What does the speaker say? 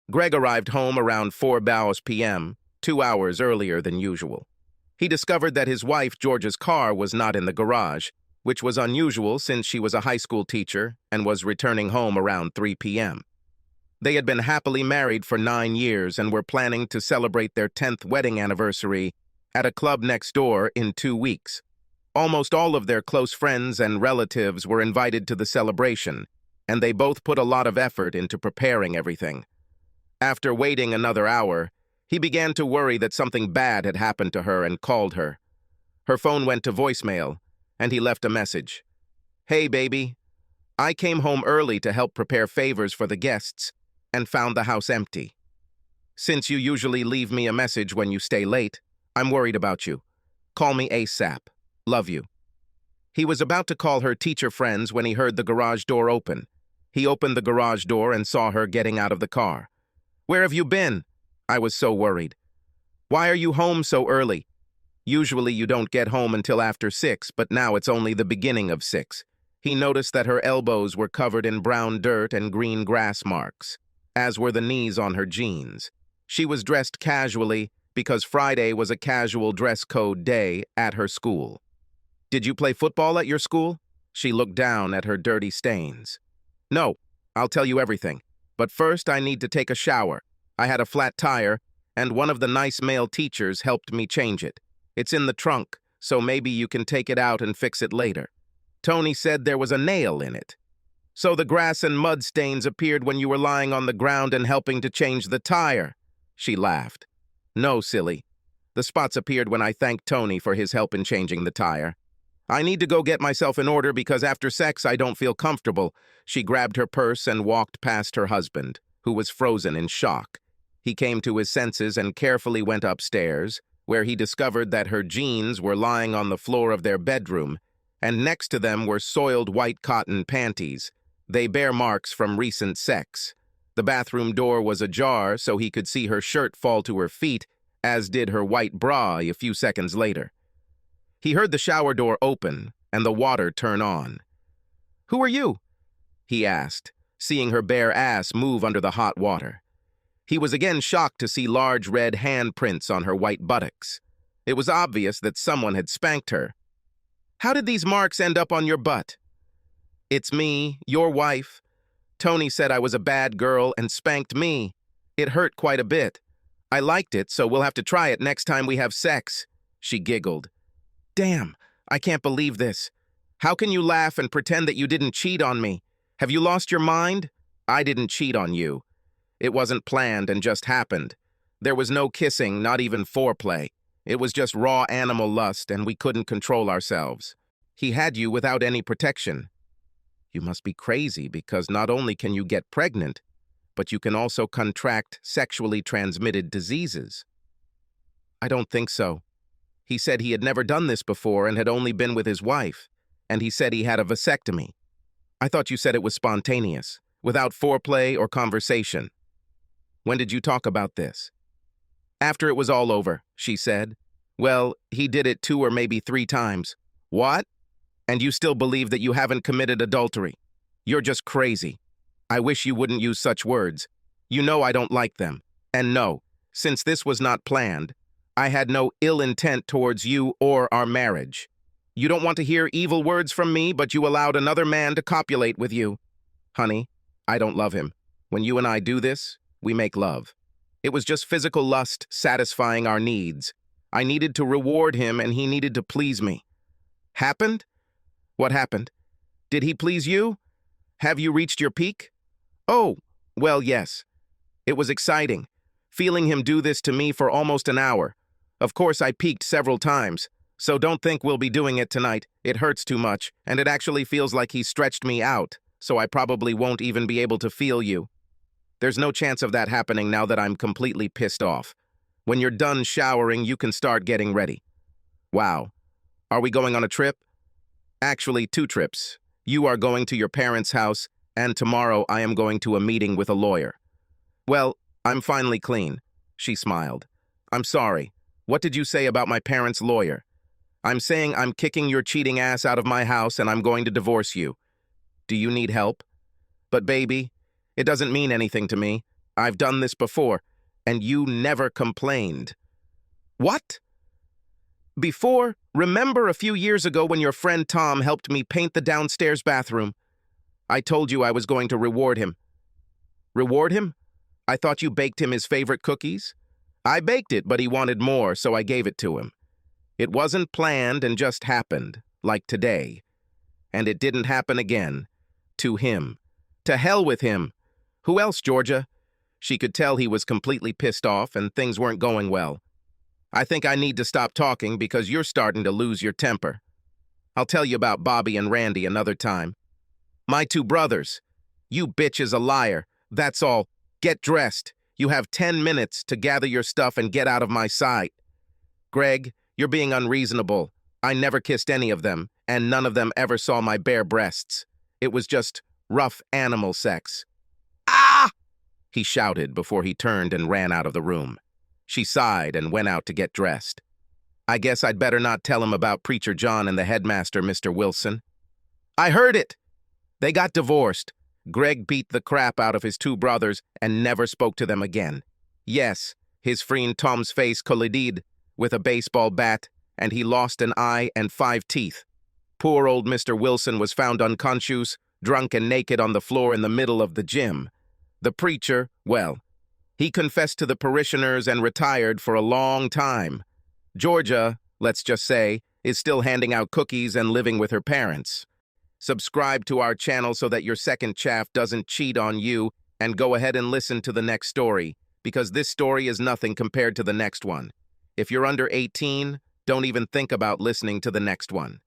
Greg arrived home around 4 p.m., 2 hours earlier than usual. He discovered that his wife, Georgia's car, was not in the garage, which was unusual since she was a high school teacher and was returning home around 3 p.m. They had been happily married for 9 years and were planning to celebrate their 10th wedding anniversary at a club next door in 2 weeks. Almost all of their close friends and relatives were invited to the celebration, and they both put a lot of effort into preparing everything. After waiting another hour, he began to worry that something bad had happened to her and called her. Her phone went to voicemail, and he left a message. "Hey, baby. I came home early to help prepare favors for the guests and found the house empty. Since you usually leave me a message when you stay late, I'm worried about you. Call me ASAP. Love you." He was about to call her teacher friends when he heard the garage door open. He opened the garage door and saw her getting out of the car. "Where have you been?" "I was so worried." "Why are you home so early?" "Usually you don't get home until after 6, but now it's only the beginning of 6. He noticed that her elbows were covered in brown dirt and green grass marks, as were the knees on her jeans. She was dressed casually because Friday was a casual dress code day at her school. "Did you play football at your school?" She looked down at her dirty stains. "No, I'll tell you everything. But first I need to take a shower. I had a flat tire, and one of the nice male teachers helped me change it. It's in the trunk, so maybe you can take it out and fix it later. Tony said there was a nail in it." "So the grass and mud stains appeared when you were lying on the ground and helping to change the tire?" She laughed. "No, silly. The spots appeared when I thanked Tony for his help in changing the tire. I need to go get myself in order because after sex I don't feel comfortable." She grabbed her purse and walked past her husband, who was frozen in shock. He came to his senses and carefully went upstairs, where he discovered that her jeans were lying on the floor of their bedroom, and next to them were soiled white cotton panties. They bear marks from recent sex. The bathroom door was ajar so he could see her shirt fall to her feet, as did her white bra a few seconds later. He heard the shower door open and the water turn on. "Who are you?" he asked, seeing her bare ass move under the hot water. He was again shocked to see large red handprints on her white buttocks. It was obvious that someone had spanked her. "How did these marks end up on your butt?" "It's me, your wife. Tony said I was a bad girl and spanked me. It hurt quite a bit. I liked it, so we'll have to try it next time we have sex." She giggled. "Damn, I can't believe this. How can you laugh and pretend that you didn't cheat on me? Have you lost your mind? I didn't cheat on you. It wasn't planned and just happened. There was no kissing, not even foreplay. It was just raw animal lust, and we couldn't control ourselves. He had you without any protection." "You must be crazy because not only can you get pregnant, but you can also contract sexually transmitted diseases." "I don't think so. He said he had never done this before and had only been with his wife, and he said he had a vasectomy. I thought you said it was spontaneous, without foreplay or conversation." "When did you talk about this?" "After it was all over," she said. "Well, he did it 2 or maybe 3 times." "What? And you still believe that you haven't committed adultery? You're just crazy. I wish you wouldn't use such words. You know I don't like them. And no, since this was not planned, I had no ill intent towards you or our marriage. You don't want to hear evil words from me, but you allowed another man to copulate with you." "Honey, I don't love him. When you and I do this, we make love. It was just physical lust satisfying our needs. I needed to reward him and he needed to please me." "Happened? What happened? Did he please you? Have you reached your peak?" "Oh, well, yes. It was exciting, feeling him do this to me for almost an hour. Of course, I peaked several times, so don't think we'll be doing it tonight. It hurts too much, and it actually feels like he stretched me out, so I probably won't even be able to feel you. There's no chance of that happening now that I'm completely pissed off. When you're done showering, you can start getting ready." "Wow. Are we going on a trip?" "Actually, 2 trips. You are going to your parents' house, and tomorrow I am going to a meeting with a lawyer." "Well, I'm finally clean." She smiled. "I'm sorry. What did you say about my parents' lawyer?" "I'm saying I'm kicking your cheating ass out of my house and I'm going to divorce you." "Do you need help?" "But baby, it doesn't mean anything to me. I've done this before, and you never complained. What? Before, remember a few years ago when your friend Tom helped me paint the downstairs bathroom? I told you I was going to reward him. Reward him? I thought you baked him his favorite cookies? I baked it, but he wanted more, so I gave it to him. It wasn't planned and just happened, like today. And it didn't happen again. To him. To hell with him. Who else, Georgia? She could tell he was completely pissed off and things weren't going well. I think I need to stop talking because you're starting to lose your temper. I'll tell you about Bobby and Randy another time. My two brothers. You bitch is a liar. That's all. Get dressed. You have 10 minutes to gather your stuff and get out of my sight. Greg, you're being unreasonable. I never kissed any of them, and none of them ever saw my bare breasts. It was just rough animal sex. Ah! He shouted before he turned and ran out of the room. She sighed and went out to get dressed. I guess I'd better not tell him about Preacher John and the headmaster, Mr. Wilson. I heard it! They got divorced. Greg beat the crap out of his two brothers and never spoke to them again. Yes, his friend Tom's face collided with a baseball bat, and he lost an eye and 5 teeth. Poor old Mr. Wilson was found unconscious, drunk and naked on the floor in the middle of the gym. The preacher, well, he confessed to the parishioners and retired for a long time. Georgia, let's just say, is still handing out cookies and living with her parents. Subscribe to our channel so that your second chaff doesn't cheat on you, and go ahead and listen to the next story, because this story is nothing compared to the next one. If you're under 18, don't even think about listening to the next one.